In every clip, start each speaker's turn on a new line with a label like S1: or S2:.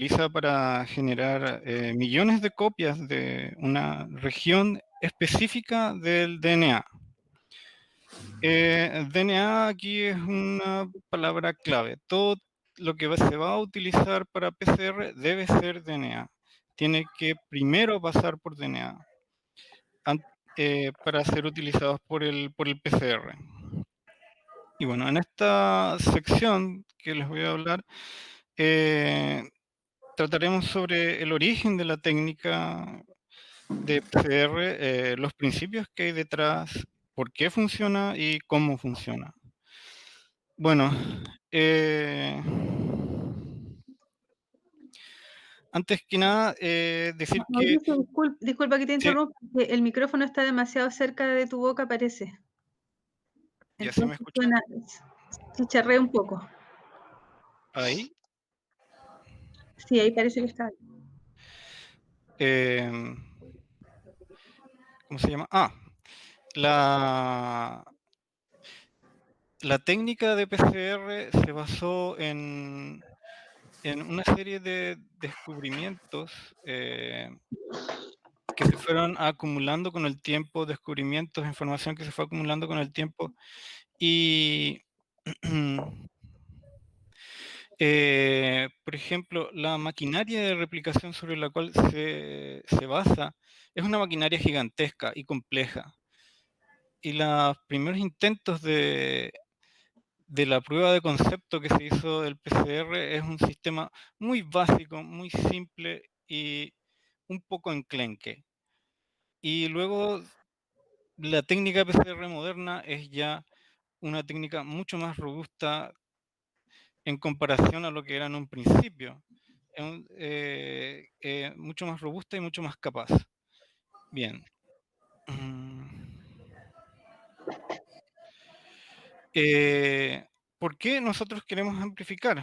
S1: utiliza para generar millones de copias de una región específica del DNA. DNA aquí es una palabra clave. Todo lo que se va a utilizar para PCR debe ser DNA. Tiene que primero pasar por DNA para ser utilizados por el PCR. Y bueno, en esta sección que les voy a hablar, eh, trataremos sobre el origen de la técnica de PCR, los principios que hay detrás, por qué funciona y cómo funciona. Bueno, antes que nada, decir que
S2: Mauricio, disculpa que te
S1: sí,
S2: interrumpa, que el micrófono está demasiado cerca de tu boca, parece.
S1: ya se me
S2: Entonces
S1: escucha
S2: suena, chicharrea un poco.
S1: ahí.
S2: Sí, ahí parece que está.
S1: em, ¿Cómo se llama? La, la técnica de PCR se basó en una serie de descubrimientos que se fueron acumulando con el tiempo, descubrimientos, información que se fue acumulando con el tiempo y, por ejemplo, la maquinaria de replicación sobre la cual se basa es una maquinaria gigantesca y compleja. Y los primeros intentos de la prueba de concepto que se hizo del PCR es un sistema muy básico, muy simple y un poco enclenque. Y luego la técnica PCR moderna es ya una técnica mucho más robusta en comparación a lo que era en un principio. Mucho más robusta y mucho más capaz. Bien. Mm. Eh, ¿Por qué nosotros queremos amplificar?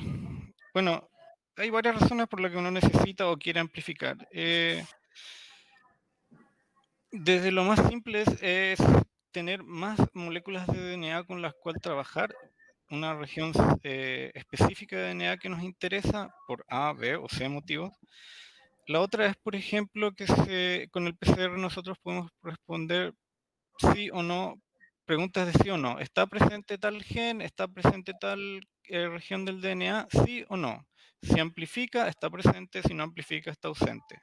S1: Bueno, hay varias razones por las que uno necesita o quiere amplificar. Desde lo más simple es tener más moléculas de DNA con las cuales trabajar, una región específica de DNA que nos interesa por A, B o C motivos. La otra es, por ejemplo, que con el PCR nosotros podemos responder sí o no, preguntas de sí o no. ¿Está presente tal gen? ¿Está presente tal región del DNA? Sí o no. Si amplifica, está presente; si no amplifica, está ausente.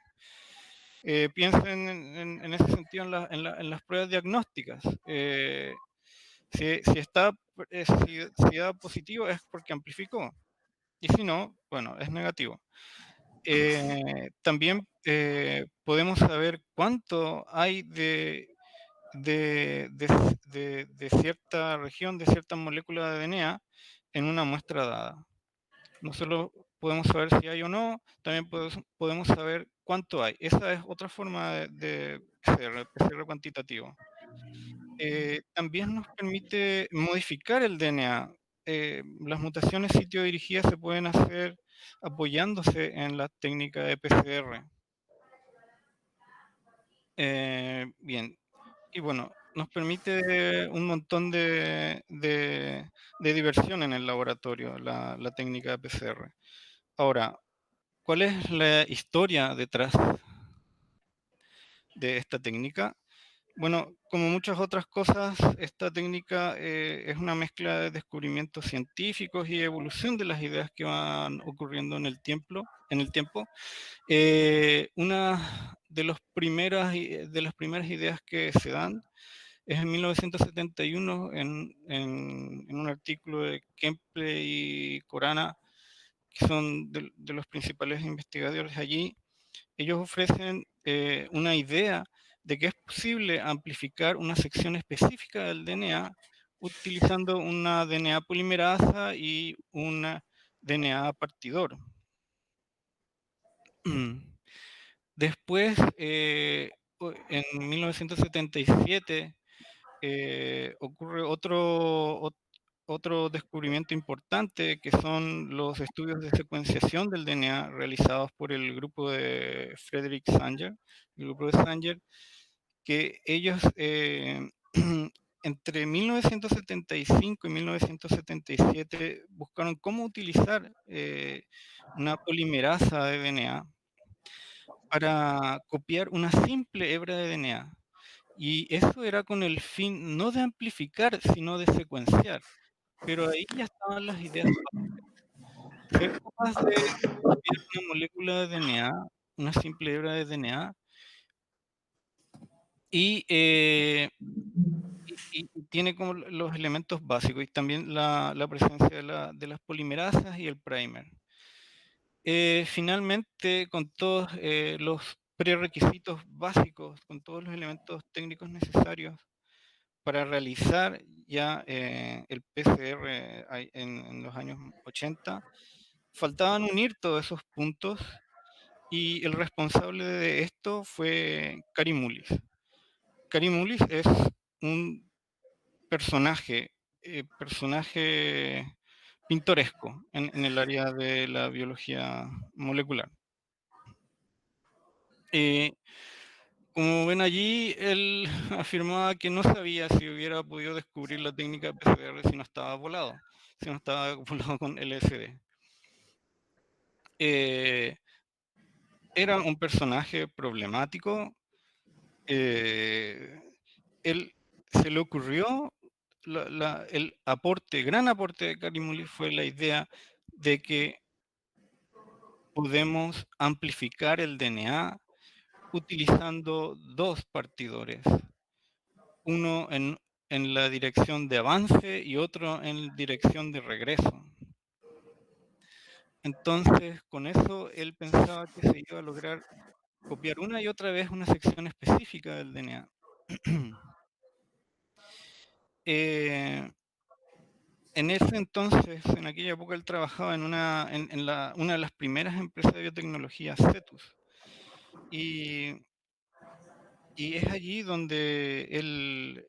S1: Piensen en ese sentido en las pruebas diagnósticas. Si da positivo es porque amplificó, y si no, bueno, es negativo. También podemos saber cuánto hay de cierta región, de cierta molécula de DNA en una muestra dada. No solo podemos saber si hay o no, también podemos saber cuánto hay. Esa es otra forma de PCR cuantitativo. También nos permite modificar el DNA. Las mutaciones sitio dirigidas se pueden hacer apoyándose en la técnica de PCR. Bien, y bueno, nos permite un montón de diversión en el laboratorio, la técnica de PCR. Ahora, ¿cuál es la historia detrás de esta técnica? Bueno, como muchas otras cosas, esta técnica es una mezcla de descubrimientos científicos y evolución de las ideas que van ocurriendo en el tiempo. Una de las primeras ideas que se dan es en 1971 en un artículo de Kemple y Corana, que son de los principales investigadores allí. Ellos ofrecen una idea de que es posible amplificar una sección específica del DNA utilizando una DNA polimerasa y una DNA partidor. Después, en 1977, ocurre otro descubrimiento importante, que son los estudios de secuenciación del DNA realizados por el grupo de Frederick Sanger, el grupo de Sanger, que ellos entre 1975 y 1977 buscaron cómo utilizar una polimerasa de DNA para copiar una simple hebra de DNA. Y eso era con el fin no de amplificar, sino de secuenciar. Pero ahí ya estaban las ideas básicas. Ser capaz de copiar una molécula de DNA, una simple hebra de DNA, y, y tiene como los elementos básicos y también la presencia de las polimerasas y el primer. Finalmente, con todos los prerequisitos básicos, con todos los elementos técnicos necesarios para realizar ya el PCR en los años 80, faltaban unir todos esos puntos y el responsable de esto fue Kary Mullis. Kary Mullis es un personaje pintoresco en el área de la biología molecular. Eh, Como ven allí, él afirmaba que no sabía si hubiera podido descubrir la técnica de PCR si no estaba volado, si no estaba volado con LSD. Eh, Era un personaje problemático. eh, Él se le ocurrió el gran aporte de Karimuli fue la idea de que podemos amplificar el DNA utilizando dos partidores, uno en la dirección de avance y otro en dirección de regreso. Entonces, con eso él pensaba que se iba a lograr copiar una y otra vez una sección específica del DNA. En ese entonces, en aquella época, él trabajaba una de las primeras empresas de biotecnología, Cetus. Y, y es allí donde él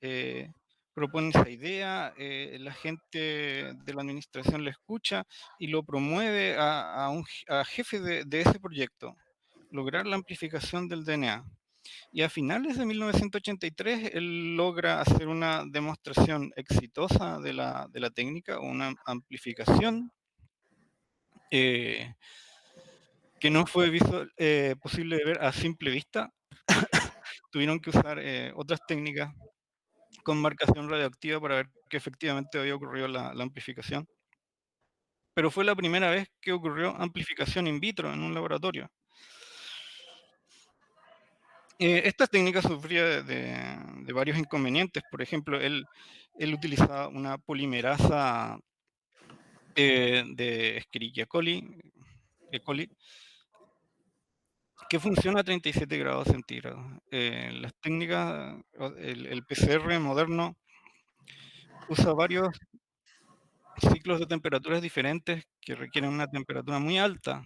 S1: propone esa idea, la gente de la administración le escucha y lo promueve a jefe de ese proyecto, lograr la amplificación del DNA. Y a finales de 1983 él logra hacer una demostración exitosa de la técnica, una amplificación eh, que no fue posible de ver a simple vista. Tuvieron que usar otras técnicas con marcación radioactiva para ver que efectivamente había ocurrido la amplificación. Pero fue la primera vez que ocurrió amplificación in vitro en un laboratorio. Esta técnica sufría de varios inconvenientes. Por ejemplo, él utilizaba una polimerasa de Escherichia coli, E. coli, que funciona a 37 grados centígrados. Las técnicas, el PCR moderno usa varios ciclos de temperaturas diferentes que requieren una temperatura muy alta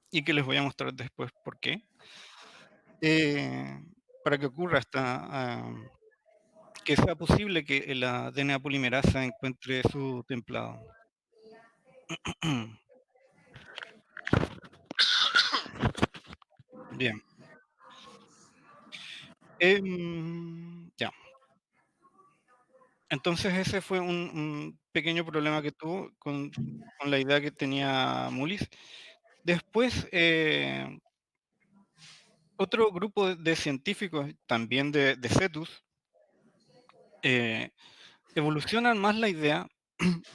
S1: y que les voy a mostrar después por qué. Eh, para que ocurra que sea posible que la DNA polimerasa encuentre su templado. Bien. Ya. Entonces ese fue un pequeño problema que tuvo con la idea que tenía Mullis. Después, otro grupo de científicos, también de Cetus, eh, evolucionan más la idea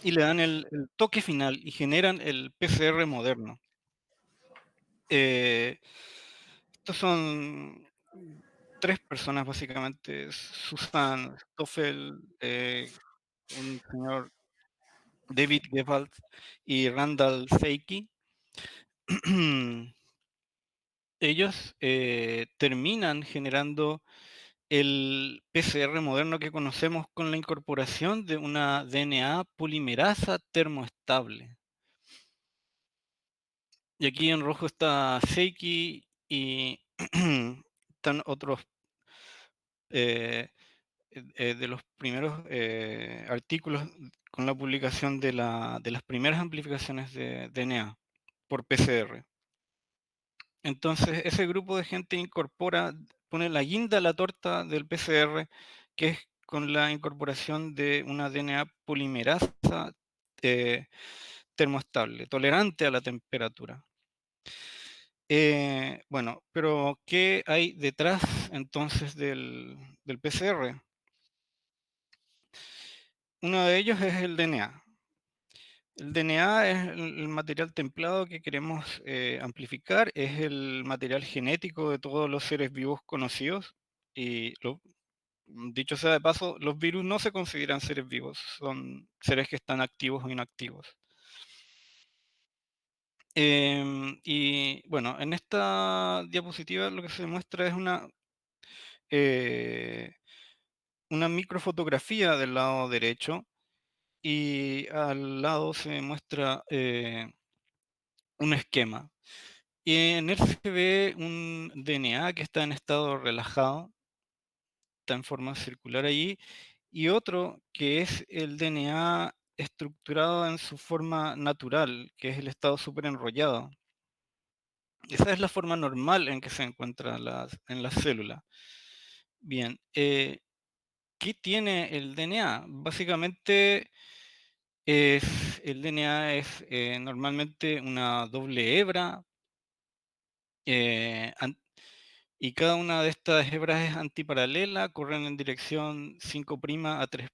S1: y le dan el toque final y generan el PCR moderno. Eh, Estos son tres personas básicamente, Susan Stoffel, un señor David Gebhardt y Randall Seiki. Ellos terminan generando el PCR moderno que conocemos con la incorporación de una DNA polimerasa termoestable. Y aquí en rojo está Seiki y están otros eh, de los primeros artículos con la publicación de las primeras amplificaciones de DNA por PCR. Entonces, ese grupo de gente pone la guinda a la torta del PCR, que es con la incorporación de una DNA polimerasa eh, termoestable, tolerante a la temperatura. Bueno, pero ¿qué hay detrás entonces del PCR? Uno de ellos es el DNA. El DNA es el material templado que queremos amplificar, es el material genético de todos los seres vivos conocidos. Y dicho sea de paso, los virus no se consideran seres vivos, son seres que están activos o inactivos. Y bueno, en esta diapositiva lo que se muestra es eh, una microfotografía del lado derecho y al lado se muestra un esquema. Y en él se ve un DNA que está en estado relajado, está en forma circular allí, y otro que es el DNA estructurado en su forma natural, que es el estado súper enrollado. Esa es la forma normal en que se encuentra en las células. Bien, ¿qué tiene el DNA? Básicamente el DNA es normalmente una doble hebra, eh, an- y cada una de estas hebras es antiparalela, corren en dirección 5' a 3',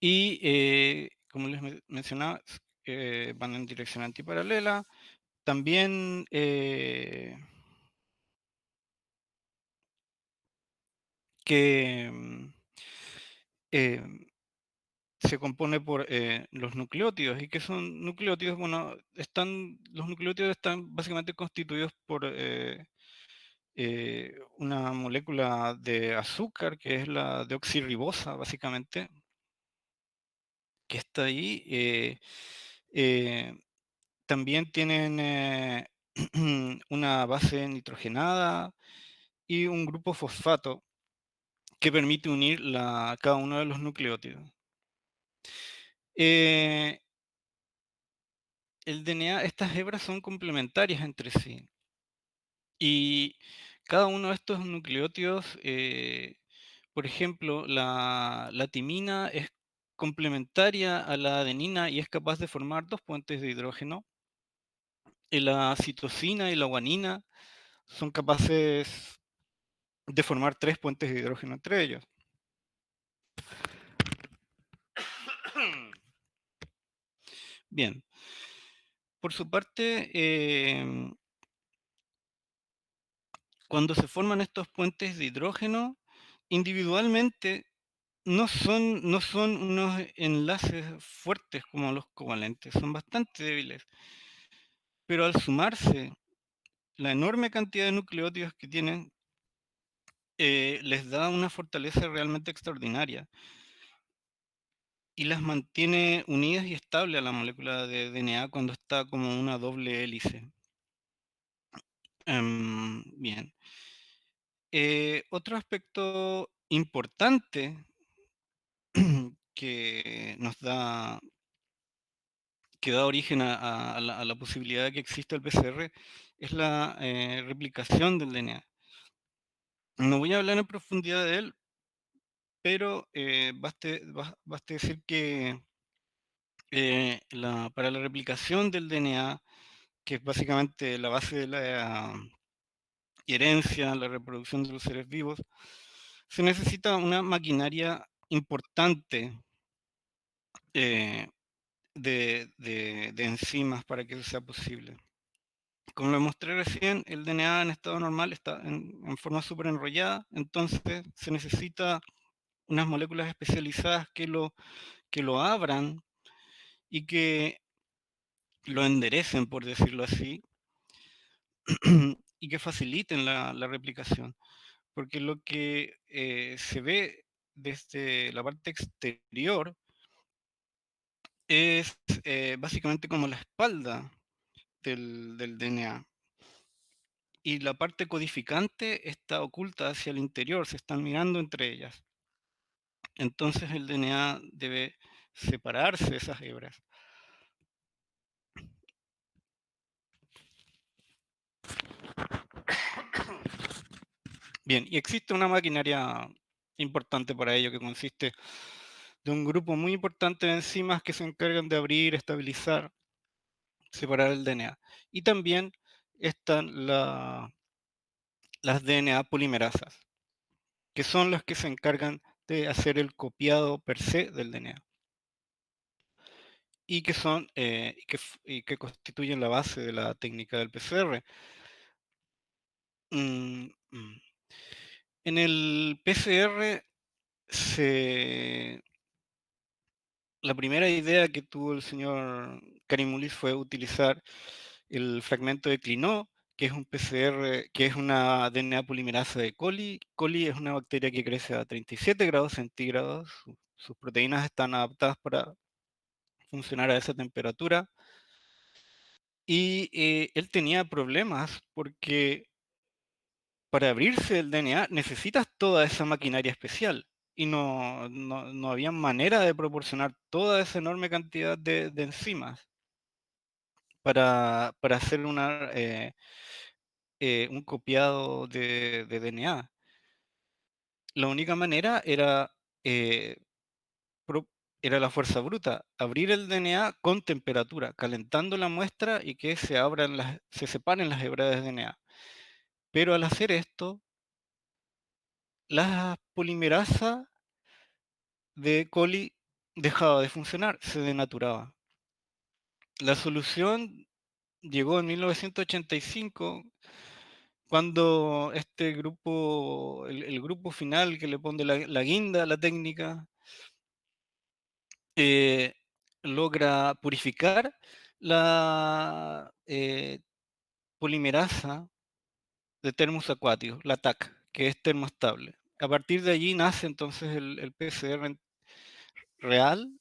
S1: y como les mencionaba, van en dirección antiparalela. También que em, se compone por los nucleótidos. ¿Y qué son nucleótidos? Bueno, los nucleótidos están básicamente constituidos por una molécula de azúcar, que es la deoxirribosa, básicamente, que está ahí. Eh, También tienen una base nitrogenada y un grupo fosfato que permite unir cada uno de los nucleótidos. Eh, el DNA, estas hebras son complementarias entre sí y cada uno de estos nucleótidos, por ejemplo, la timina es complementaria a la adenina y es capaz de formar dos puentes de hidrógeno. Y la citosina y la guanina son capaces de formar tres puentes de hidrógeno entre ellos. Bien, por su parte, cuando se forman estos puentes de hidrógeno, individualmente no son unos enlaces fuertes como los covalentes, son bastante débiles, pero al sumarse la enorme cantidad de nucleótidos que tienen, les da una fortaleza realmente extraordinaria y las mantiene unidas y estables a la molécula de DNA cuando está como una doble hélice. Bien. Otro aspecto importante que que da origen a la posibilidad de que exista el PCR es la replicación del DNA. No voy a hablar en profundidad de él, pero baste decir que para la replicación del DNA, que es básicamente la base de la herencia, la reproducción de los seres vivos, se necesita una maquinaria importante eh, de enzimas para que eso sea posible. Como lo mostré recién, el DNA en estado normal está en forma súper enrollada, entonces se necesita unas moléculas especializadas que lo abran y que lo enderecen, por decirlo así, y que faciliten la replicación. Porque lo que se ve desde la parte exterior es básicamente como la espalda del DNA. Y la parte codificante está oculta hacia el interior, se están mirando entre ellas. Entonces el DNA debe separarse de esas hebras. Bien, y existe una maquinaria importante para ello que consiste de un grupo muy importante de enzimas que se encargan de abrir, estabilizar, separar el DNA. Y también están las DNA polimerasas, que son las que se encargan de hacer el copiado per se del DNA y que son y que constituyen la base de la técnica del PCR. Mm, mm. En el PCR se la primera idea que tuvo el señor Karimulis fue utilizar el fragmento de Clinó, que es un PCR, que es una DNA polimerasa de coli. Coli es una bacteria que crece a 37 grados centígrados. Sus proteínas están adaptadas para funcionar a esa temperatura. Y él tenía problemas porque para abrirse el DNA necesitas toda esa maquinaria especial. Y no había manera de proporcionar toda esa enorme cantidad de enzimas para hacer un copiado de DNA. La única manera eh, pro- era la fuerza bruta, abrir el DNA con temperatura, calentando la muestra y que se separen las hebras de DNA. Pero al hacer esto, la polimerasa de coli dejaba de funcionar, se denaturaba. La solución llegó en 1985 cuando este grupo, el grupo final que le pone la guinda a la técnica, eh, logra purificar la polimerasa de termos acuáticos, la TAC, que es termoestable. A partir de allí nace entonces el PCR real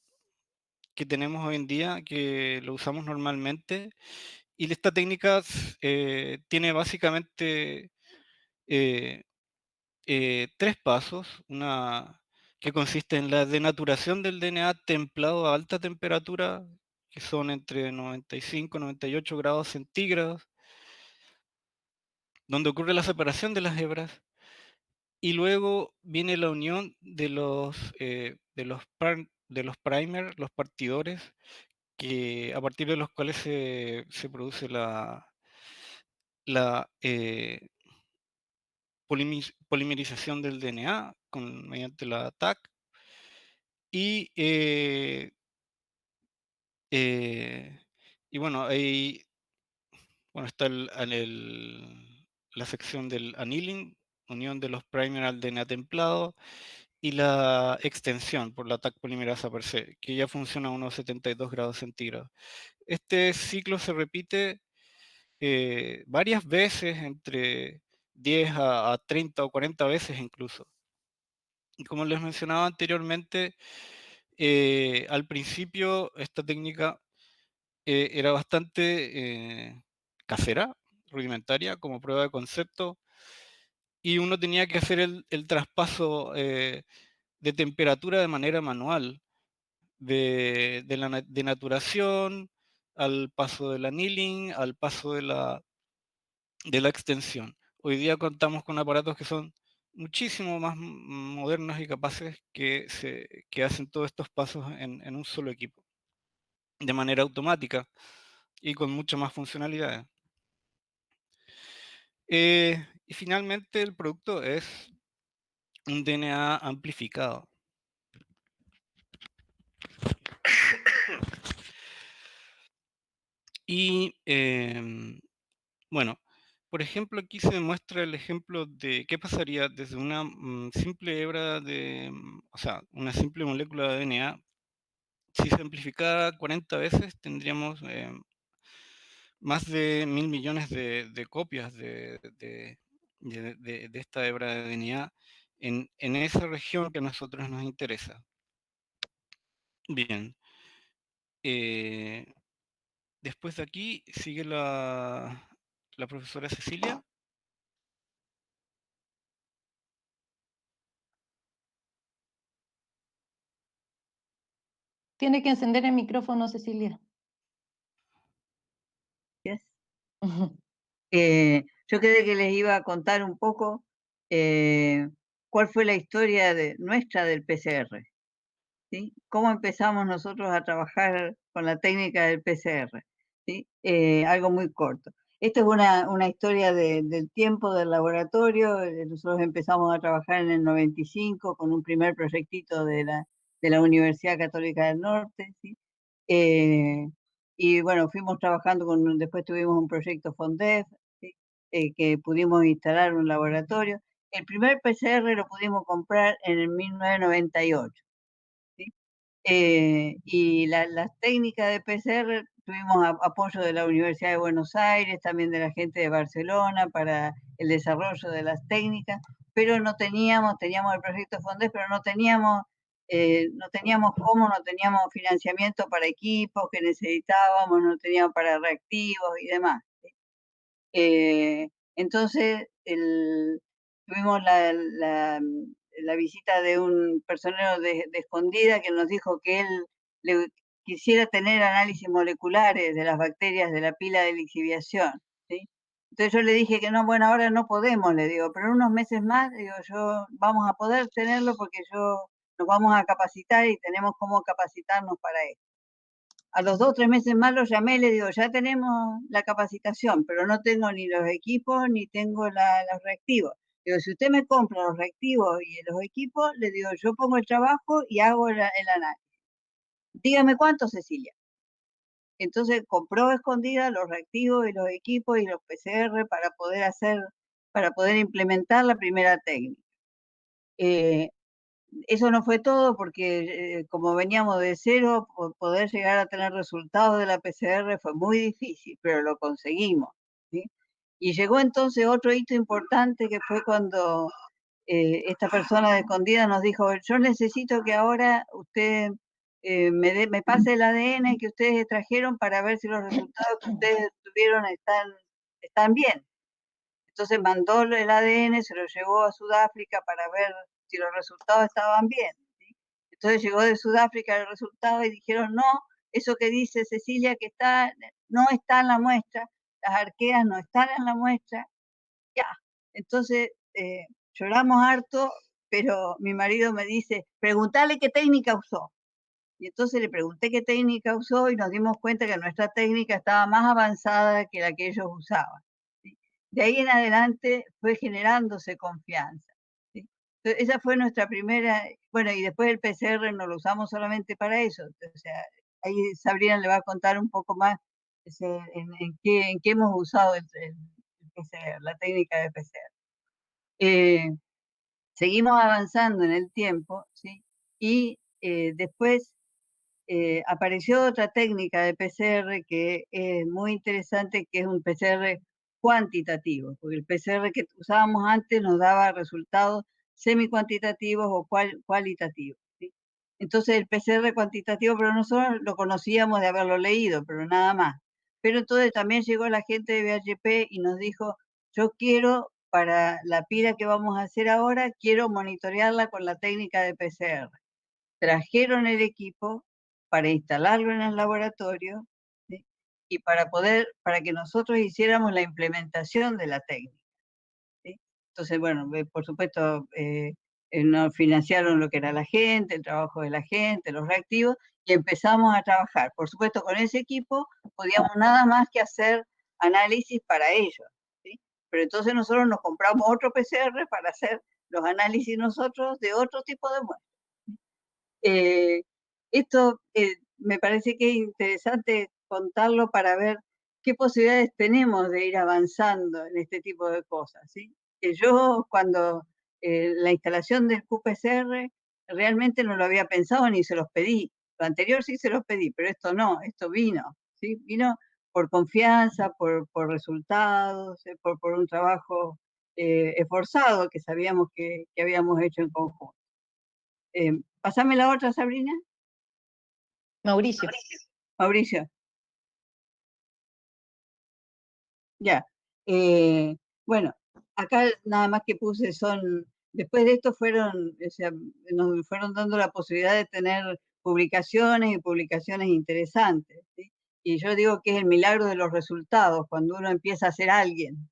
S1: que tenemos hoy en día, que lo usamos normalmente. Y esta técnica tiene básicamente eh, tres pasos. Una que consiste en la denaturación del DNA templado a alta temperatura, que son entre 95 y 98 grados centígrados, donde ocurre la separación de las hebras. Y luego viene la unión de los primers, los partidores, que a partir de los cuales se produce la polimerización del DNA mediante la TAC. Y, eh, y bueno, ahí está la sección del annealing, unión de los primers al DNA templado, y la extensión por la TAC polimerasa per se, que ya funciona a unos 72 grados centígrados. Este ciclo se repite varias veces, entre 10 a 30 o 40 veces incluso. Y como les mencionaba anteriormente, al principio esta técnica era bastante casera, rudimentaria, como prueba de concepto, y uno tenía que hacer el traspaso de temperatura de manera manual, de la denaturación al paso del annealing, al paso de la extensión. Hoy día contamos con aparatos que son muchísimo más modernos y capaces que hacen todos estos pasos en un solo equipo, de manera automática y con muchas más funcionalidades. Y finalmente el producto es un DNA amplificado. Y bueno, por ejemplo, aquí se demuestra el ejemplo de qué pasaría desde una simple hebra o sea, una simple molécula de DNA. Si se amplificara 40 veces, tendríamos más de 1.000 millones de copias de esta hebra de DNA en esa región que a nosotros nos interesa. Bien. eh, Después de aquí sigue la profesora Cecilia.
S3: Tiene que encender el micrófono, Cecilia.
S4: Yes. Yo creí que les iba a contar un poco cuál fue la historia nuestra del PCR, ¿sí? Cómo empezamos nosotros a trabajar con la técnica del PCR, ¿sí? Algo muy corto. Esta es una historia del tiempo del laboratorio. Nosotros empezamos a trabajar en el 95 con un primer proyectito de la Universidad Católica del Norte, ¿sí? Y bueno, fuimos trabajando después tuvimos un proyecto FONDEF, ¿sí? Que pudimos instalar un laboratorio. El primer PCR lo pudimos comprar en el 1998, ¿sí? Y las técnicas de PCR tuvimos apoyo de la Universidad de Buenos Aires, también de la gente de Barcelona para el desarrollo de las técnicas, pero teníamos el proyecto FONDES, pero no teníamos cómo, no teníamos financiamiento para equipos que necesitábamos, no teníamos para reactivos y demás. Entonces, tuvimos la visita de un personero de Escondida que nos dijo que él quisiera tener análisis moleculares de las bacterias de la pila de lixiviación, ¿sí? Entonces yo le dije que no, bueno, ahora no podemos, le digo, pero en unos meses más, digo, vamos a poder tenerlo porque nos vamos a capacitar y tenemos cómo capacitarnos para esto. A los 2 o 3 meses más lo llamé y le digo, ya tenemos la capacitación, pero no tengo ni los equipos ni tengo los reactivos. Digo, si usted me compra los reactivos y los equipos, le digo, yo pongo el trabajo y hago el análisis. Dígame cuánto, Cecilia. Entonces compró Escondida los reactivos y los equipos y los PCR para poder implementar la primera técnica. Eso no fue todo porque como veníamos de cero, poder llegar a tener resultados de la PCR fue muy difícil, pero lo conseguimos, ¿sí? Y llegó entonces otro hito importante que fue cuando esta persona de Escondida nos dijo, yo necesito que ahora usted me pase el ADN que ustedes trajeron para ver si los resultados que ustedes tuvieron están bien. Entonces mandó el ADN, se lo llevó a Sudáfrica para ver si los resultados estaban bien, ¿sí? Entonces llegó de Sudáfrica el resultado y dijeron, no, eso que dice Cecilia que no está en la muestra, las arqueas no están en la muestra. Ya, entonces lloramos harto, pero mi marido me dice, preguntale qué técnica usó. Y entonces le pregunté qué técnica usó y nos dimos cuenta que nuestra técnica estaba más avanzada que la que ellos usaban, ¿sí? De ahí en adelante fue generándose confianza, ¿sí? Entonces, esa fue nuestra primera, bueno, y después el PCR no lo usamos solamente para eso. O sea, ahí Sabrina le va a contar un poco más en qué hemos usado el PCR, la técnica de PCR. Seguimos avanzando en el tiempo, ¿sí? Y después apareció otra técnica de PCR que es muy interesante, que es un PCR cuantitativo, porque el PCR que usábamos antes nos daba resultados semi-cuantitativos o cualitativos, ¿sí? Entonces el PCR cuantitativo, pero nosotros lo conocíamos de haberlo leído, pero nada más. Pero entonces también llegó la gente de BHP y nos dijo, yo quiero, para la pila que vamos a hacer ahora, quiero monitorearla con la técnica de PCR. Trajeron el equipo para instalarlo en el laboratorio, ¿sí? Y para que nosotros hiciéramos la implementación de la técnica, ¿sí? Entonces, bueno, por supuesto, nos financiaron lo que era la gente, el trabajo de la gente, los reactivos, y empezamos a trabajar. Por supuesto, con ese equipo podíamos nada más que hacer análisis para ellos, ¿sí? Pero entonces nosotros nos compramos otro PCR para hacer los análisis nosotros de otro tipo de muestras. Esto me parece que es interesante contarlo para ver qué posibilidades tenemos de ir avanzando en este tipo de cosas, ¿sí? Que yo cuando la instalación del QPCR realmente no lo había pensado ni se los pedí. Lo anterior sí se los pedí, pero esto no, esto vino, ¿sí? Vino por confianza, por resultados, por un trabajo esforzado que sabíamos que habíamos hecho en conjunto. Pásame la otra, Sabrina.
S3: Mauricio.
S4: Mauricio. Ya. Bueno, acá nada más que puse después de esto o sea, nos fueron dando la posibilidad de tener publicaciones y publicaciones interesantes, ¿sí? Y yo digo que es el milagro de los resultados, cuando uno empieza a ser alguien,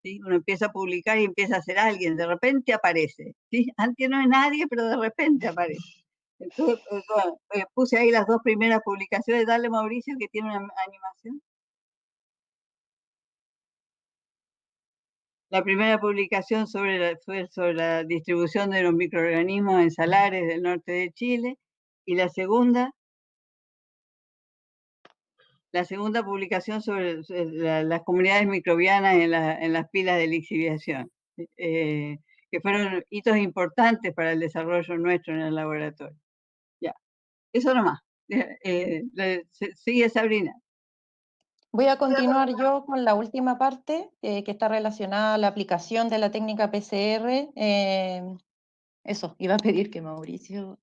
S4: ¿sí? Uno empieza a publicar y empieza a ser alguien, de repente aparece, ¿sí? Antes no es nadie, pero de repente aparece. Entonces, bueno, puse ahí las 2 primeras publicaciones. Dale, Mauricio, que tiene una animación. La primera publicación fue sobre la distribución de los microorganismos en salares del norte de Chile, y la segunda publicación sobre las comunidades microbianas en las pilas de lixiviación, que fueron hitos importantes para el desarrollo nuestro en el laboratorio. Ya, eso nomás. Sigue Sabrina.
S3: Voy a continuar yo con la última parte, que está relacionada a la aplicación de la técnica PCR. Eso, iba a pedir que Mauricio...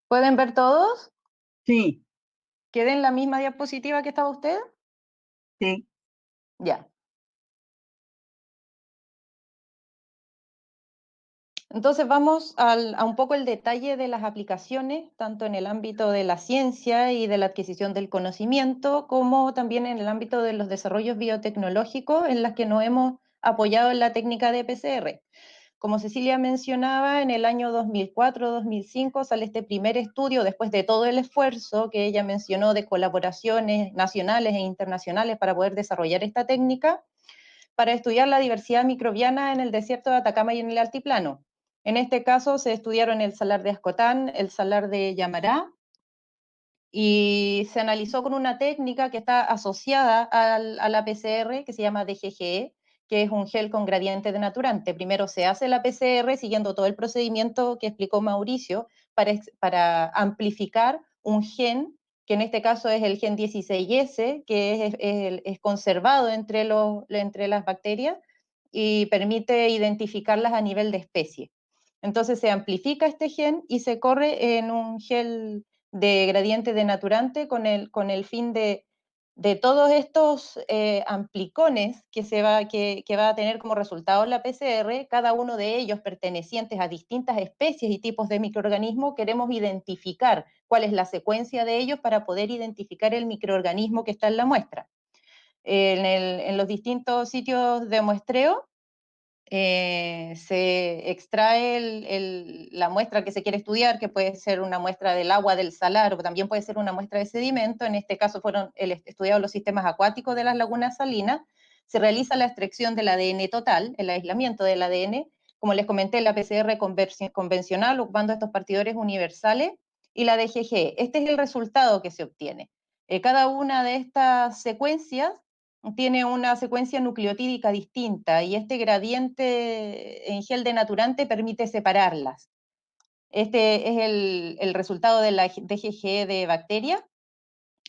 S3: ¿Pueden ver todos?
S4: Sí,
S3: ¿Quedé en la misma diapositiva que estaba usted?
S4: sí.
S3: Ya. Entonces vamos a un poco el detalle de las aplicaciones, tanto en el ámbito de la ciencia y de la adquisición del conocimiento, como también en el ámbito de los desarrollos biotecnológicos en las que nos hemos apoyado en la técnica de PCR. Como Cecilia mencionaba, en el año 2004-2005 sale este primer estudio, después de todo el esfuerzo que ella mencionó de colaboraciones nacionales e internacionales para poder desarrollar esta técnica, para estudiar la diversidad microbiana en el desierto de Atacama y en el altiplano. En este caso se estudiaron el salar de Ascotán, el salar de Yamará, y se analizó con una técnica que está asociada a la PCR, que se llama DGGE, que es un gel con gradiente denaturante. Primero se hace la PCR siguiendo todo el procedimiento que explicó Mauricio para amplificar un gen, que en este caso es el gen 16S, que es conservado entre las bacterias y permite identificarlas a nivel de especie. Entonces se amplifica este gen y se corre en un gel de gradiente denaturante con el fin de todos estos amplicones que va a tener como resultado la PCR, cada uno de ellos pertenecientes a distintas especies y tipos de microorganismos, queremos identificar cuál es la secuencia de ellos para poder identificar el microorganismo que está en la muestra. En los distintos sitios de muestreo, se extrae la muestra que se quiere estudiar, que puede ser una muestra del agua del salar, o también puede ser una muestra de sedimento. En este caso fueron estudiados los sistemas acuáticos de las lagunas salinas. Se realiza la extracción del ADN total, el aislamiento del ADN, como les comenté, la PCR convencional, ocupando estos partidores universales, y la DGG. Este es el resultado que se obtiene. Cada una de estas secuencias tiene una secuencia nucleotídica distinta y este gradiente en gel denaturante permite separarlas. Este es el resultado de la DGG de bacteria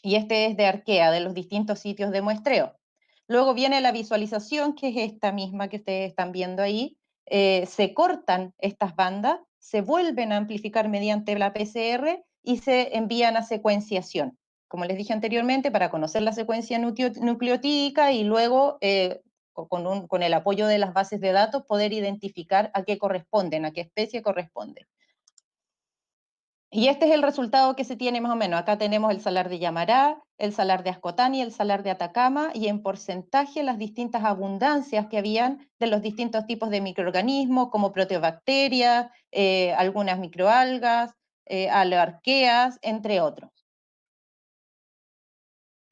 S3: y este es de arquea, de los distintos sitios de muestreo. Luego viene la visualización, que es esta misma que ustedes están viendo ahí. Se cortan estas bandas, se vuelven a amplificar mediante la PCR y se envían a secuenciación, como les dije anteriormente, para conocer la secuencia nucleotídica y luego, con el apoyo de las bases de datos, poder identificar a qué corresponden, a qué especie corresponden. Y este es el resultado que se tiene más o menos. Acá tenemos el salar de Yamará, el salar de Ascotán y el salar de Atacama, y en porcentaje las distintas abundancias que habían de los distintos tipos de microorganismos, como proteobacterias, algunas microalgas, aloarqueas, entre otros.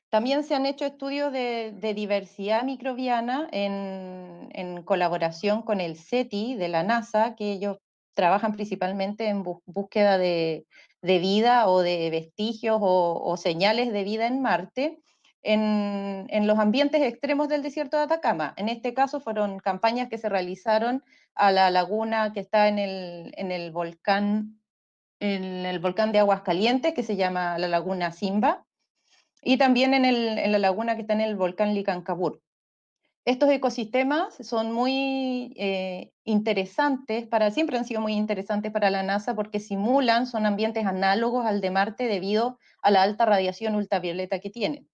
S3: También se han hecho estudios de diversidad microbiana en colaboración con el SETI de la NASA, que ellos trabajan principalmente en búsqueda de vida o de vestigios o señales de vida en Marte, en los ambientes extremos del desierto de Atacama. En este caso fueron campañas que se realizaron a la laguna que está en el volcán de Aguascalientes, que se llama la laguna Simba, y también en la laguna que está en el volcán Licancabur. Estos ecosistemas son muy interesantes, siempre han sido muy interesantes para la NASA porque simulan, son ambientes análogos al de Marte debido a la alta radiación ultravioleta que tienen.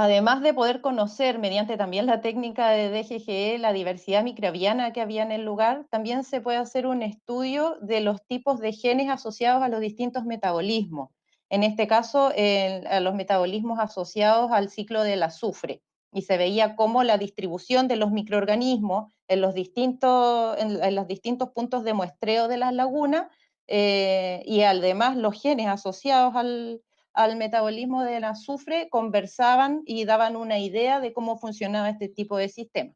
S3: Además de poder conocer mediante también la técnica de DGGE la diversidad microbiana que había en el lugar, también se puede hacer un estudio de los tipos de genes asociados a los distintos metabolismos. En este caso, a los metabolismos asociados al ciclo del azufre. Y se veía cómo la distribución de los microorganismos en los distintos puntos de muestreo de las lagunas y además los genes asociados al metabolismo del azufre conversaban y daban una idea de cómo funcionaba este tipo de sistema.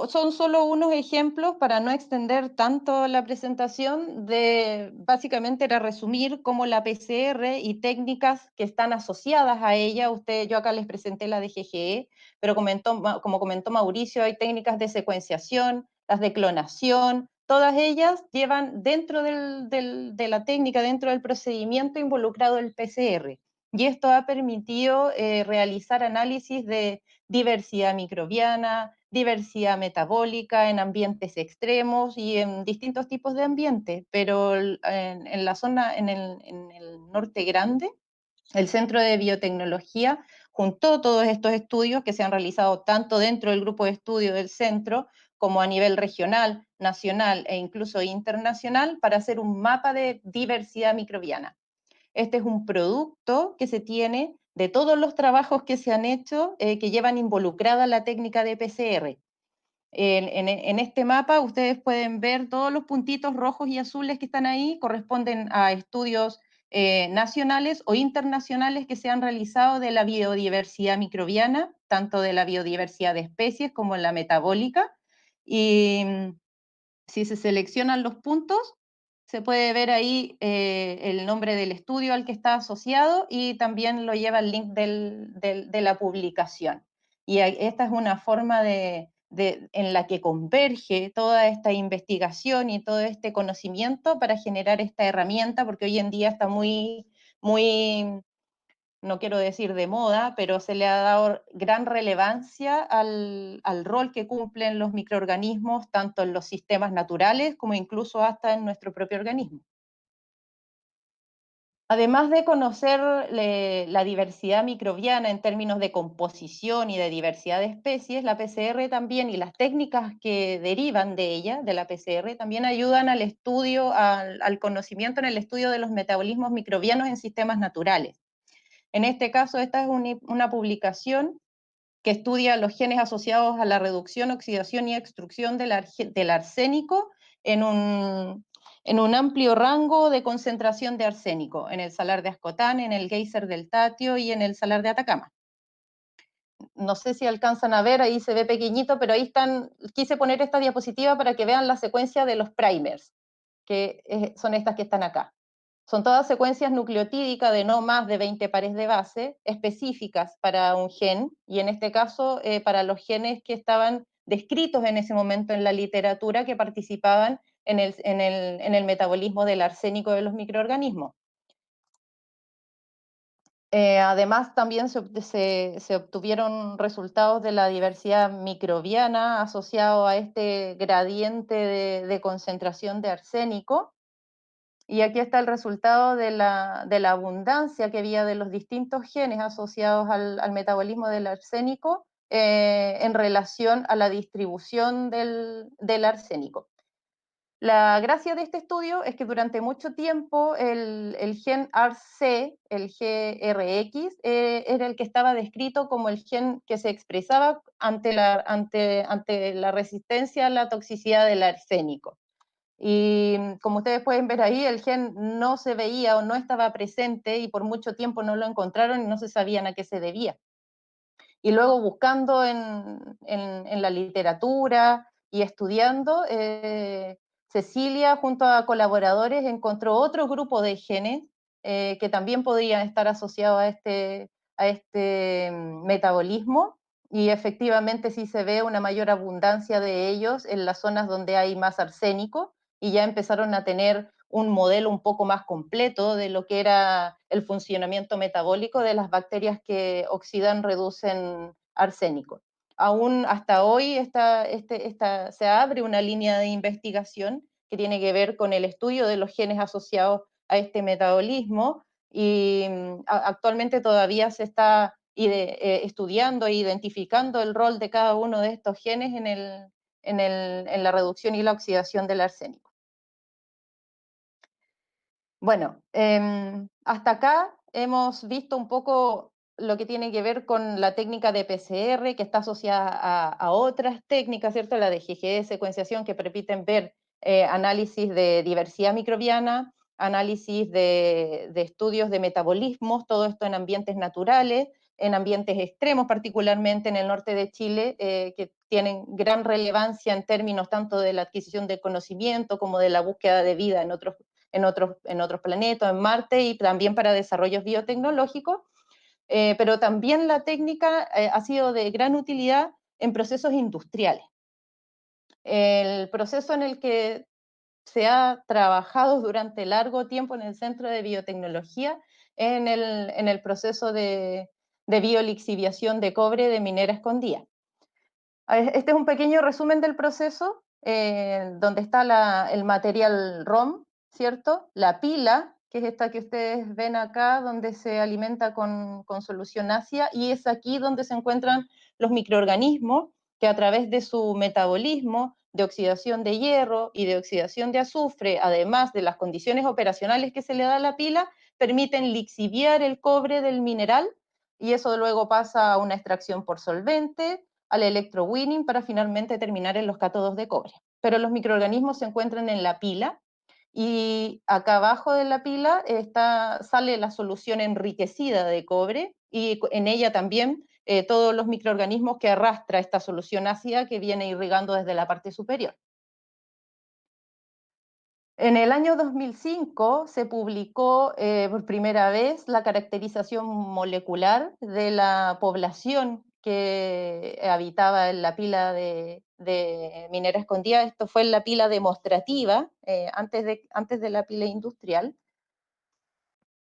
S3: Son solo unos ejemplos para no extender tanto la presentación básicamente era resumir cómo la PCR y técnicas que están asociadas a ella, yo acá les presenté la de GGE, pero como comentó Mauricio, hay técnicas de secuenciación, las de clonación, todas ellas llevan dentro de la técnica, dentro del procedimiento involucrado el PCR. Y esto ha permitido realizar análisis de diversidad microbiana, diversidad metabólica en ambientes extremos y en distintos tipos de ambientes, pero en la zona, en el norte grande, el Centro de Biotecnología juntó todos estos estudios que se han realizado tanto dentro del grupo de estudio del centro como a nivel regional, nacional e incluso internacional para hacer un mapa de diversidad microbiana. Este es un producto que se tiene de todos los trabajos que se han hecho que llevan involucrada la técnica de PCR. En este mapa ustedes pueden ver todos los puntitos rojos y azules que están ahí, corresponden a estudios nacionales o internacionales que se han realizado de la biodiversidad microbiana, tanto de la biodiversidad de especies como la metabólica. Y si se seleccionan los puntos, se puede ver ahí el nombre del estudio al que está asociado y también lo lleva el link de la publicación. Y esta es una forma en la que converge toda esta investigación y todo este conocimiento para generar esta herramienta, porque hoy en día está muy no quiero decir de moda, pero se le ha dado gran relevancia al rol que cumplen los microorganismos, tanto en los sistemas naturales como incluso hasta en nuestro propio organismo. Además de conocer la diversidad microbiana en términos de composición y de diversidad de especies, la PCR también y las técnicas que derivan de ella, de la PCR, también ayudan al estudio, al conocimiento en el estudio de los metabolismos microbianos en sistemas naturales. En este caso, esta es una publicación que estudia los genes asociados a la reducción, oxidación y extrusión del arsénico en un amplio rango de concentración de arsénico, en el salar de Ascotán, en el geyser del Tatio y en el salar de Atacama. No sé si alcanzan a ver, ahí se ve pequeñito, pero ahí están, quise poner esta diapositiva para que vean la secuencia de los primers, que son estas que están acá. Son todas secuencias nucleotídicas de no más de 20 pares de base específicas para un gen, y en este caso para los genes que estaban descritos en ese momento en la literatura que participaban en el metabolismo del arsénico de los microorganismos. Además, también se obtuvieron resultados de la diversidad microbiana asociado a este gradiente de concentración de arsénico. Y aquí está el resultado de la abundancia que había de los distintos genes asociados al metabolismo del arsénico en relación a la distribución del arsénico. La gracia de este estudio es que durante mucho tiempo el gen ARC, el GRX, era el que estaba descrito como el gen que se expresaba ante la resistencia a la toxicidad del arsénico. Y como ustedes pueden ver ahí, el gen no se veía o no estaba presente y por mucho tiempo no lo encontraron y no se sabían a qué se debía. Y luego buscando en la literatura y estudiando, Cecilia junto a colaboradores encontró otro grupo de genes que también podrían estar asociados a este metabolismo, y efectivamente sí se ve una mayor abundancia de ellos en las zonas donde hay más arsénico, y ya empezaron a tener un modelo un poco más completo de lo que era el funcionamiento metabólico de las bacterias que oxidan, reducen arsénico. Aún hasta hoy se abre una línea de investigación que tiene que ver con el estudio de los genes asociados a este metabolismo, y actualmente todavía se está estudiando e identificando el rol de cada uno de estos genes en la reducción y la oxidación del arsénico. Bueno, hasta acá hemos visto un poco lo que tiene que ver con la técnica de PCR, que está asociada a otras técnicas, ¿cierto? La de GGE, secuenciación, que permiten ver análisis de diversidad microbiana, análisis de estudios de metabolismos, todo esto en ambientes naturales, en ambientes extremos, particularmente en el norte de Chile, que tienen gran relevancia en términos tanto de la adquisición de conocimiento como de la búsqueda de vida en otros planetas, en Marte, y también para desarrollos biotecnológicos, pero también la técnica ha sido de gran utilidad en procesos industriales. El proceso en el que se ha trabajado durante largo tiempo en el Centro de Biotecnología en el proceso de biolixiviación de cobre de Minera Escondida. Este es un pequeño resumen del proceso, donde está el material ROM, ¿cierto? La pila, que es esta que ustedes ven acá, donde se alimenta con solución ácida, y es aquí donde se encuentran los microorganismos que a través de su metabolismo, de oxidación de hierro y de oxidación de azufre, además de las condiciones operacionales que se le da a la pila, permiten lixiviar el cobre del mineral, y eso luego pasa a una extracción por solvente, al electrowinning, para finalmente terminar en los cátodos de cobre. Pero los microorganismos se encuentran en la pila, y acá abajo de la pila sale la solución enriquecida de cobre, y en ella también todos los microorganismos que arrastra esta solución ácida que viene irrigando desde la parte superior. En el año 2005 se publicó por primera vez la caracterización molecular de la población que habitaba en la pila de Minera Escondida. Esto fue en la pila demostrativa, antes de la pila industrial.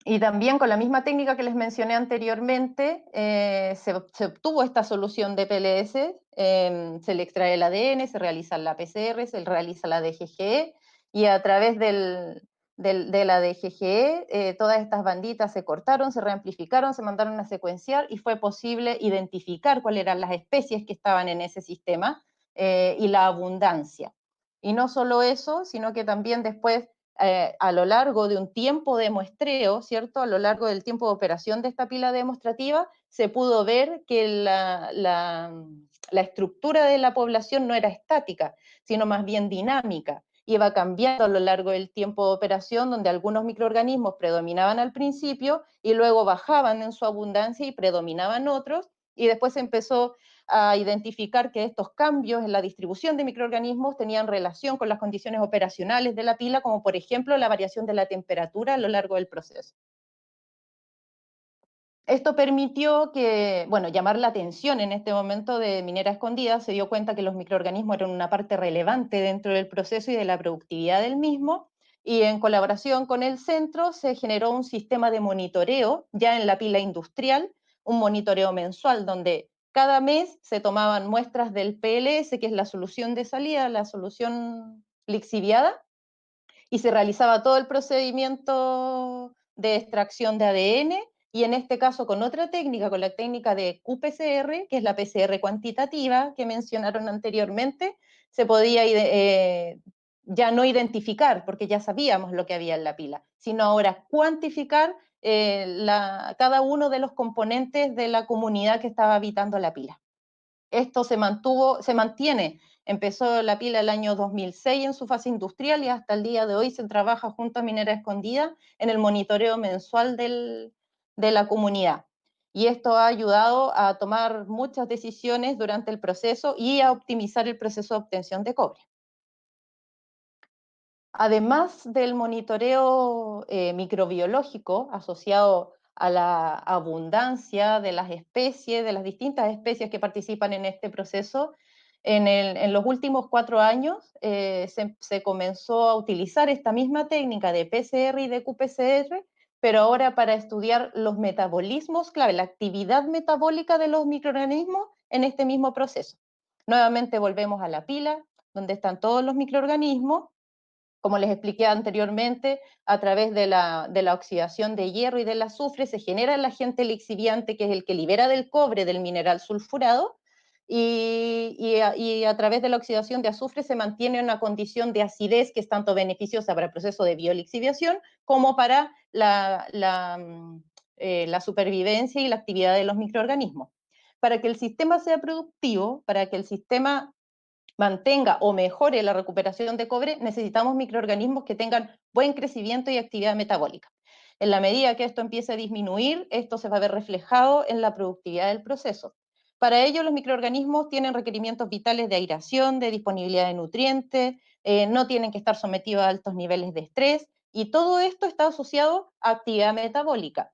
S3: Y también con la misma técnica que les mencioné anteriormente, se obtuvo esta solución de PLS, se le extrae el ADN, se realiza la PCR, se realiza la DGGE, y a través de la DGGE todas estas banditas se cortaron, se reamplificaron, se mandaron a secuenciar, y fue posible identificar cuáles eran las especies que estaban en ese sistema y la abundancia. Y no solo eso, sino que también después, a lo largo de un tiempo de muestreo, ¿cierto? A lo largo del tiempo de operación de esta pila demostrativa, se pudo ver que la estructura de la población no era estática, sino más bien dinámica. Iba cambiando a lo largo del tiempo de operación, donde algunos microorganismos predominaban al principio y luego bajaban en su abundancia y predominaban otros, y después se empezó a identificar que estos cambios en la distribución de microorganismos tenían relación con las condiciones operacionales de la pila, como por ejemplo la variación de la temperatura a lo largo del proceso. Esto permitió llamar la atención en este momento de Minera Escondida. Se dio cuenta que los microorganismos eran una parte relevante dentro del proceso y de la productividad del mismo, y en colaboración con el centro se generó un sistema de monitoreo ya en la pila industrial, un monitoreo mensual donde cada mes se tomaban muestras del PLS, que es la solución de salida, la solución lixiviada, y se realizaba todo el procedimiento de extracción de ADN, y en este caso con otra técnica, con la técnica de qPCR, que es la PCR cuantitativa que mencionaron anteriormente, se podía ya no identificar, porque ya sabíamos lo que había en la pila, sino ahora cuantificar cada uno de los componentes de la comunidad que estaba habitando la pila. Esto se mantiene. Empezó la pila el año 2006 en su fase industrial, y hasta el día de hoy se trabaja junto a Minera Escondida en el monitoreo mensual de la comunidad. Y esto ha ayudado a tomar muchas decisiones durante el proceso y a optimizar el proceso de obtención de cobre. Además del monitoreo microbiológico asociado a la abundancia de las especies, de las distintas especies que participan en este proceso, en los últimos 4 años se comenzó a utilizar esta misma técnica de PCR y de qPCR, pero ahora para estudiar los metabolismos clave, la actividad metabólica de los microorganismos en este mismo proceso. Nuevamente volvemos a la pila, donde están todos los microorganismos, Como les expliqué anteriormente, a través de la oxidación de hierro y del azufre se genera el agente lixiviante, que es el que libera del cobre del mineral sulfurado, y a través de la oxidación de azufre se mantiene una condición de acidez que es tanto beneficiosa para el proceso de biolixiviación como para la supervivencia y la actividad de los microorganismos. Para que el sistema sea productivo, para que el sistema mantenga o mejore la recuperación de cobre, necesitamos microorganismos que tengan buen crecimiento y actividad metabólica. En la medida que esto empiece a disminuir, esto se va a ver reflejado en la productividad del proceso. Para ello, los microorganismos tienen requerimientos vitales de aireación, de disponibilidad de nutrientes, no tienen que estar sometidos a altos niveles de estrés, y todo esto está asociado a actividad metabólica.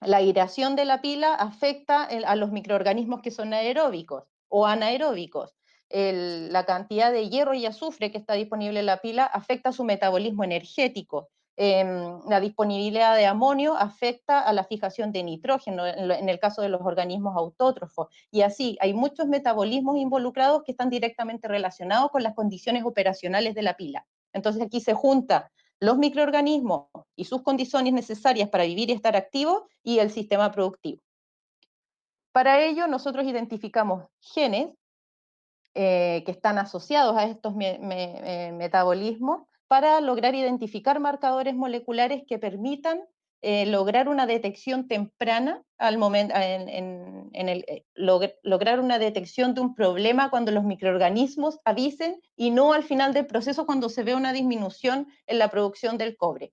S3: La aireación de la pila afecta a los microorganismos que son aeróbicos o anaeróbicos. La cantidad de hierro y azufre que está disponible en la pila afecta su metabolismo energético. La disponibilidad de amonio afecta a la fijación de nitrógeno en el caso de los organismos autótrofos. Y así, hay muchos metabolismos involucrados que están directamente relacionados con las condiciones operacionales de la pila. Entonces aquí se junta los microorganismos y sus condiciones necesarias para vivir y estar activos y el sistema productivo. Para ello, nosotros identificamos genes que están asociados a estos metabolismos para lograr identificar marcadores moleculares que permitan lograr una detección temprana al momento, lograr una detección de un problema cuando los microorganismos avisen y no al final del proceso cuando se ve una disminución en la producción del cobre.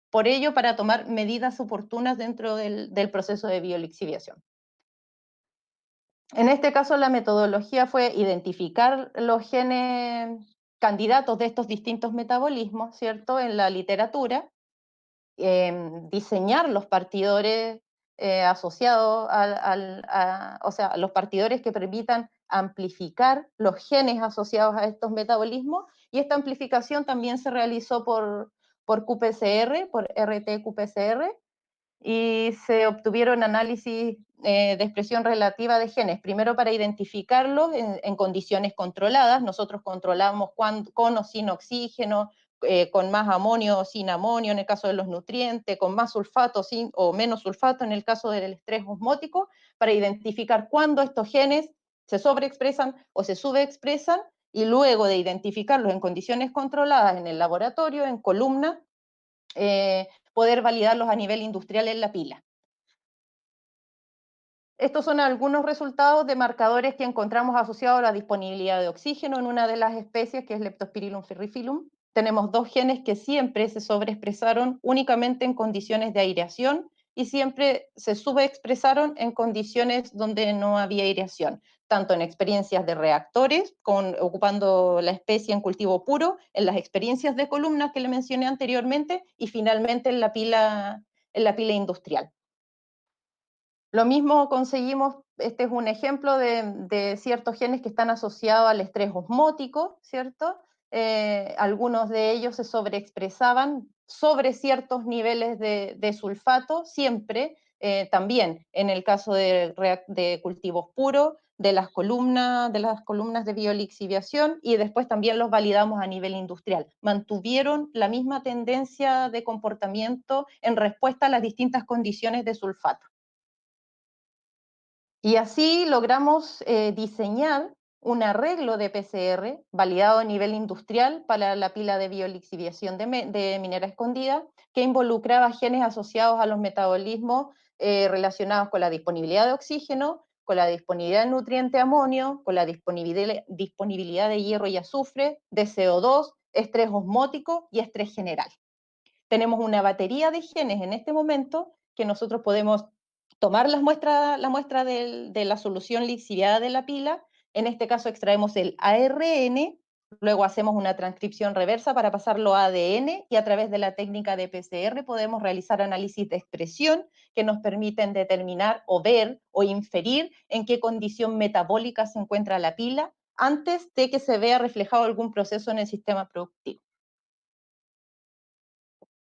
S3: Por ello, para tomar medidas oportunas dentro del proceso de biolixiviación. En este caso, la metodología fue identificar los genes candidatos de estos distintos metabolismos, ¿cierto?, en la literatura, diseñar los partidores asociados o sea, los partidores que permitan amplificar los genes asociados a estos metabolismos, y esta amplificación también se realizó por QPCR, por RT-QPCR, y se obtuvieron análisis de expresión relativa de genes, primero para identificarlos en condiciones controladas. Nosotros controlamos con o sin oxígeno, con más amonio o sin amonio en el caso de los nutrientes, con más sulfato o menos sulfato en el caso del estrés osmótico, para identificar cuándo estos genes se sobreexpresan o se subexpresan, y luego de identificarlos en condiciones controladas en el laboratorio, en columna, poder validarlos a nivel industrial en la pila. Estos son algunos resultados de marcadores que encontramos asociados a la disponibilidad de oxígeno en una de las especies, que es Leptospirillum ferrifilum. Tenemos dos genes que siempre se sobreexpresaron únicamente en condiciones de aireación y siempre se subexpresaron en condiciones donde no había aireación, tanto en experiencias de reactores, ocupando la especie en cultivo puro, en las experiencias de columnas que le mencioné anteriormente, y finalmente en la pila industrial. Lo mismo conseguimos, este es un ejemplo de ciertos genes que están asociados al estrés osmótico, ¿cierto? Algunos de ellos se sobreexpresaban sobre ciertos niveles de sulfato, siempre, también en el caso de cultivos puros, de las columnas de biolixiviación, y después también los validamos a nivel industrial. Mantuvieron la misma tendencia de comportamiento en respuesta a las distintas condiciones de sulfato. Y así logramos diseñar un arreglo de PCR validado a nivel industrial para la pila de biolixiviación de minera escondida, que involucraba genes asociados a los metabolismos relacionados con la disponibilidad de oxígeno, con la disponibilidad de nutriente amonio, con la disponibilidad de hierro y azufre, de CO2, estrés osmótico y estrés general. Tenemos una batería de genes en este momento que nosotros podemos tomar la muestra de la solución lixiviada de la pila. En este caso extraemos el ARN, luego hacemos una transcripción reversa para pasarlo a ADN, y a través de la técnica de PCR podemos realizar análisis de expresión que nos permiten determinar o ver o inferir en qué condición metabólica se encuentra la pila antes de que se vea reflejado algún proceso en el sistema productivo.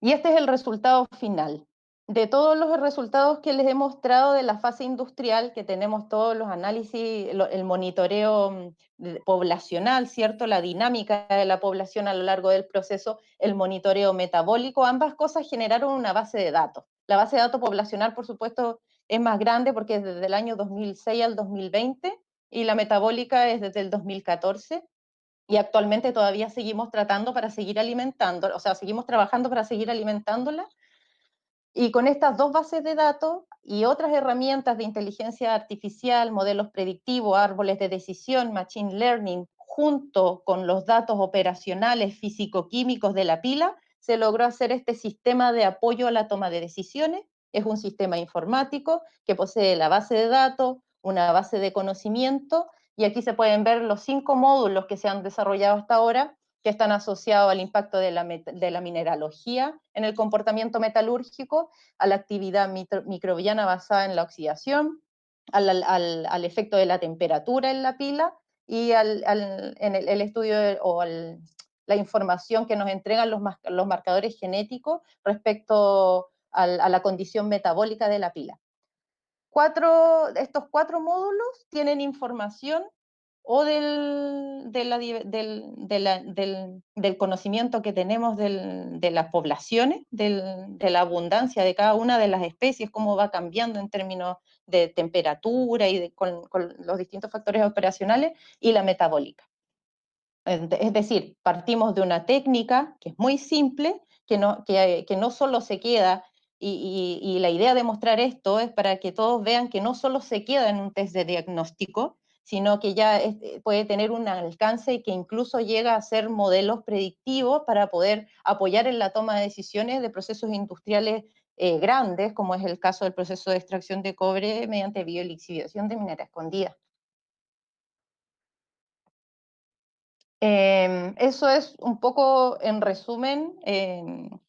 S3: Y este es el resultado final. de todos los resultados que les he mostrado de la fase industrial, que tenemos todos los análisis, el monitoreo poblacional, ¿cierto? La dinámica de la población a lo largo del proceso, el monitoreo metabólico, ambas cosas generaron una base de datos. La base de datos poblacional, por supuesto, es más grande porque es desde el año 2006 al 2020 y la metabólica es desde el 2014. Y actualmente todavía seguimos tratando para seguir alimentando, o sea, seguimos trabajando para seguir alimentándola. Y con estas dos bases de datos y otras herramientas de inteligencia artificial, modelos predictivos, árboles de decisión, machine learning, junto con los datos operacionales físico-químicos de la pila, se logró hacer este sistema de apoyo a la toma de decisiones. Es un sistema informático que posee la base de datos, una base de conocimiento, y aquí se pueden ver los 5 módulos que se han desarrollado hasta ahora, que están asociados al impacto de la mineralogía en el comportamiento metalúrgico, a la actividad microbiana basada en la oxidación, al efecto de la temperatura en la pila y en el estudio la información que nos entregan los marcadores genéticos respecto a la condición metabólica de la pila. Estos 4 módulos tienen información o del conocimiento que tenemos de las poblaciones, de la abundancia de cada una de las especies, cómo va cambiando en términos de temperatura y con los distintos factores operacionales, y la metabólica. Es decir, partimos de una técnica que es muy simple, que no solo se queda, y la idea de mostrar esto es para que todos vean que no solo se queda en un test de diagnóstico, sino que ya puede tener un alcance y que incluso llega a ser modelos predictivos para poder apoyar en la toma de decisiones de procesos industriales grandes, como es el caso del proceso de extracción de cobre mediante biolixiviación de minera escondida. Eso es un poco, en resumen, en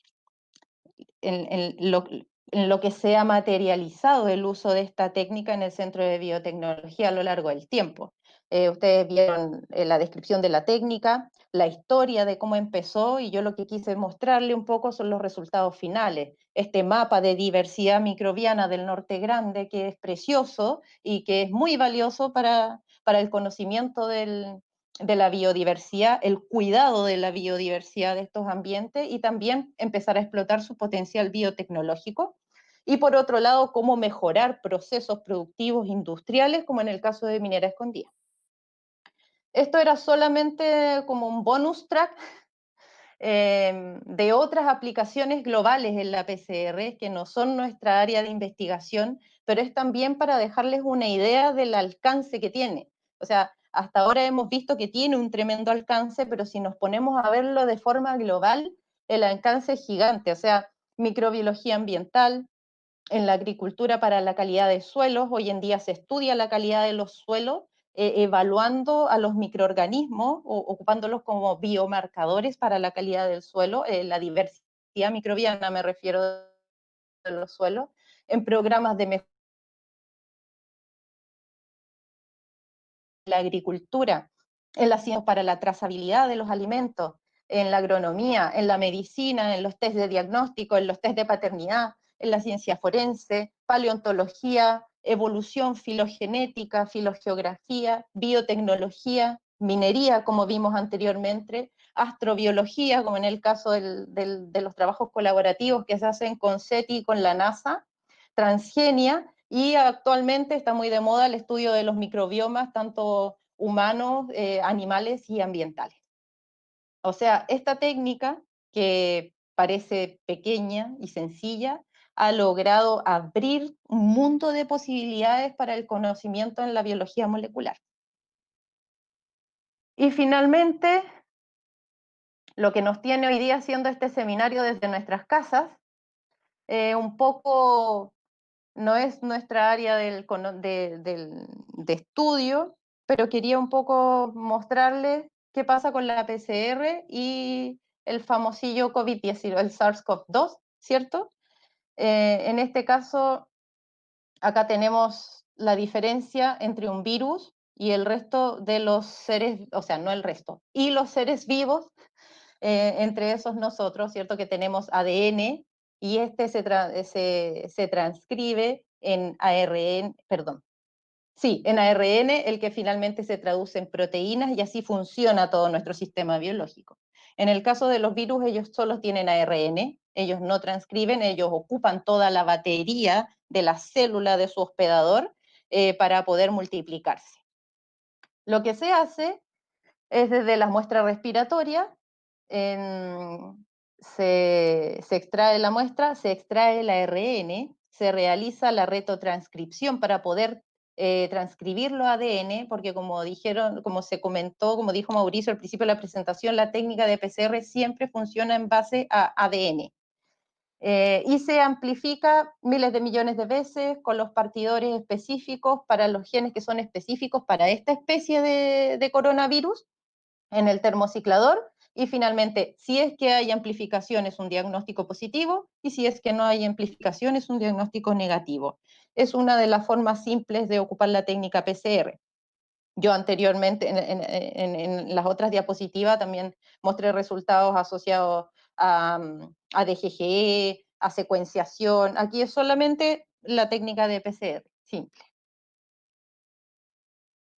S3: lo que se ha materializado el uso de esta técnica en el Centro de Biotecnología a lo largo del tiempo. Ustedes vieron la descripción de la técnica, la historia de cómo empezó, y yo lo que quise mostrarle un poco son los resultados finales. Este mapa de diversidad microbiana del Norte Grande, que es precioso y que es muy valioso para el conocimiento de la biodiversidad, el cuidado de la biodiversidad de estos ambientes y también empezar a explotar su potencial biotecnológico. Y por otro lado, cómo mejorar procesos productivos industriales, como en el caso de Minera Escondida. Esto era solamente como un bonus track de otras aplicaciones globales en la PCR, que no son nuestra área de investigación, pero es también para dejarles una idea del alcance que tiene. O sea, hasta ahora hemos visto que tiene un tremendo alcance, pero si nos ponemos a verlo de forma global, el alcance es gigante. O sea, microbiología ambiental, en la agricultura para la calidad de suelos, hoy en día se estudia la calidad de los suelos, evaluando a los microorganismos, ocupándolos como biomarcadores para la calidad del suelo, la diversidad microbiana me refiero de los suelos, en programas de mejora de la agricultura, en la ciencia para la trazabilidad de los alimentos, en la agronomía, en la medicina, en los test de diagnóstico, en los test de paternidad, en la ciencia forense, paleontología, evolución filogenética, filogeografía, biotecnología, minería, como vimos anteriormente, astrobiología, como en el caso de los trabajos colaborativos que se hacen con SETI y con la NASA, transgenia, y actualmente está muy de moda el estudio de los microbiomas, tanto humanos, animales y ambientales. O sea, esta técnica, que parece pequeña y sencilla, ha logrado abrir un mundo de posibilidades para el conocimiento en la biología molecular. Y finalmente, lo que nos tiene hoy día haciendo este seminario desde nuestras casas, un poco no es nuestra área de estudio, pero quería un poco mostrarles qué pasa con la PCR y el famosillo COVID-19, el SARS-CoV-2, ¿cierto? En este caso, acá tenemos la diferencia entre un virus y el resto de los seres, o sea, no el resto, y los seres vivos, entre esos nosotros, ¿cierto? Que tenemos ADN, y este se transcribe en ARN, perdón, sí, en ARN, el que finalmente se traduce en proteínas, y así funciona todo nuestro sistema biológico. En el caso de los virus, ellos solo tienen ARN, ellos no transcriben, ellos ocupan toda la batería de la célula de su hospedador para poder multiplicarse. Lo que se hace es desde las muestras respiratorias, se extrae la muestra, se extrae el ARN, se realiza la retrotranscripción para poder transcribirlo a ADN, porque como dijeron, como se comentó, como dijo Mauricio al principio de la presentación, la técnica de PCR siempre funciona en base a ADN. Y se amplifica miles de millones de veces con los partidores específicos para los genes que son específicos para esta especie de coronavirus en el termociclador, y finalmente, si es que hay amplificación es un diagnóstico positivo, y si es que no hay amplificación es un diagnóstico negativo. Es una de las formas simples de ocupar la técnica PCR. Yo anteriormente, en las otras diapositivas, también mostré resultados asociados a DGGE, a secuenciación. Aquí es solamente la técnica de PCR, simple.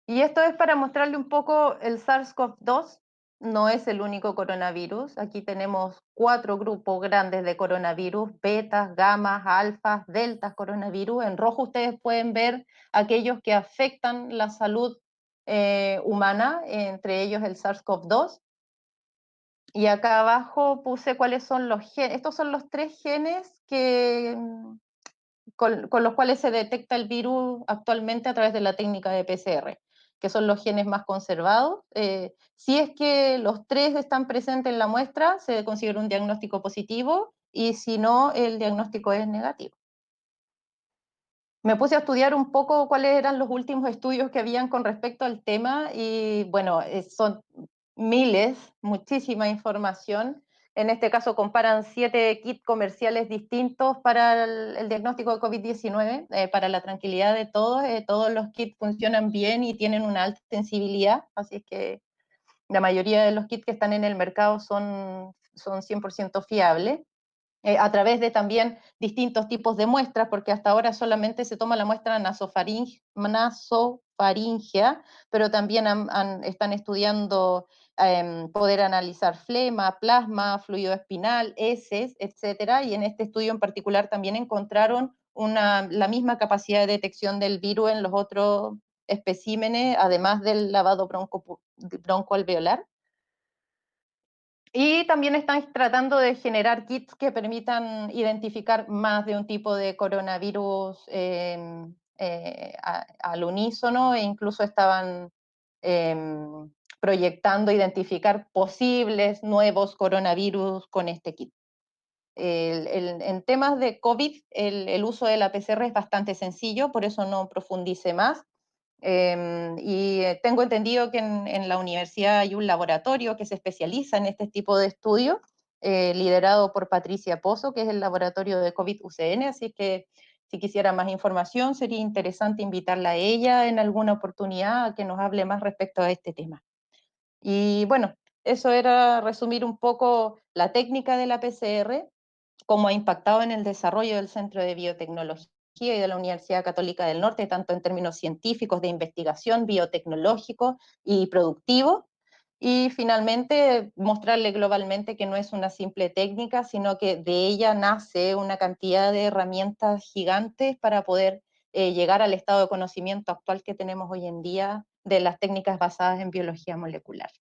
S3: Y esto es para mostrarle un poco el SARS-CoV-2. No es el único coronavirus. Aquí tenemos 4 grupos grandes de coronavirus: betas, gamas, alfas, deltas coronavirus. En rojo ustedes pueden ver aquellos que afectan la salud humana, entre ellos el SARS-CoV-2. Y acá abajo puse cuáles son los genes. Estos son los 3 genes con los cuales se detecta el virus actualmente a través de la técnica de PCR, que son los genes más conservados. Si es que los 3 están presentes en la muestra, se considera un diagnóstico positivo, y si no, el diagnóstico es negativo. Me puse a estudiar un poco cuáles eran los últimos estudios que habían con respecto al tema, y bueno, son miles, muchísima información. En este caso comparan 7 kits comerciales distintos para el diagnóstico de COVID-19, para la tranquilidad de todos los kits funcionan bien y tienen una alta sensibilidad, así que la mayoría de los kits que están en el mercado son 100% fiables. A través de también distintos tipos de muestras, porque hasta ahora solamente se toma la muestra nasofaringea, pero también están estudiando poder analizar flema, plasma, fluido espinal, heces, etcétera, y en este estudio en particular también encontraron la misma capacidad de detección del virus en los otros especímenes, además del lavado broncoalveolar. Y también están tratando de generar kits que permitan identificar más de un tipo de coronavirus al unísono, e incluso estaban proyectando identificar posibles nuevos coronavirus con este kit. En temas de COVID, el uso de la PCR es bastante sencillo, por eso no profundice más. Tengo entendido que en la universidad hay un laboratorio que se especializa en este tipo de estudios, liderado por Patricia Pozo, que es el laboratorio de COVID-UCN, así que si quisiera más información sería interesante invitarla a ella en alguna oportunidad a que nos hable más respecto a este tema. Y bueno, eso era resumir un poco la técnica de la PCR, cómo ha impactado en el desarrollo del Centro de Biotecnología y de la Universidad Católica del Norte, tanto en términos científicos, de investigación, biotecnológico y productivo. Y finalmente, mostrarle globalmente que no es una simple técnica, sino que de ella nace una cantidad de herramientas gigantes para poder llegar al estado de conocimiento actual que tenemos hoy en día de las técnicas basadas en biología molecular.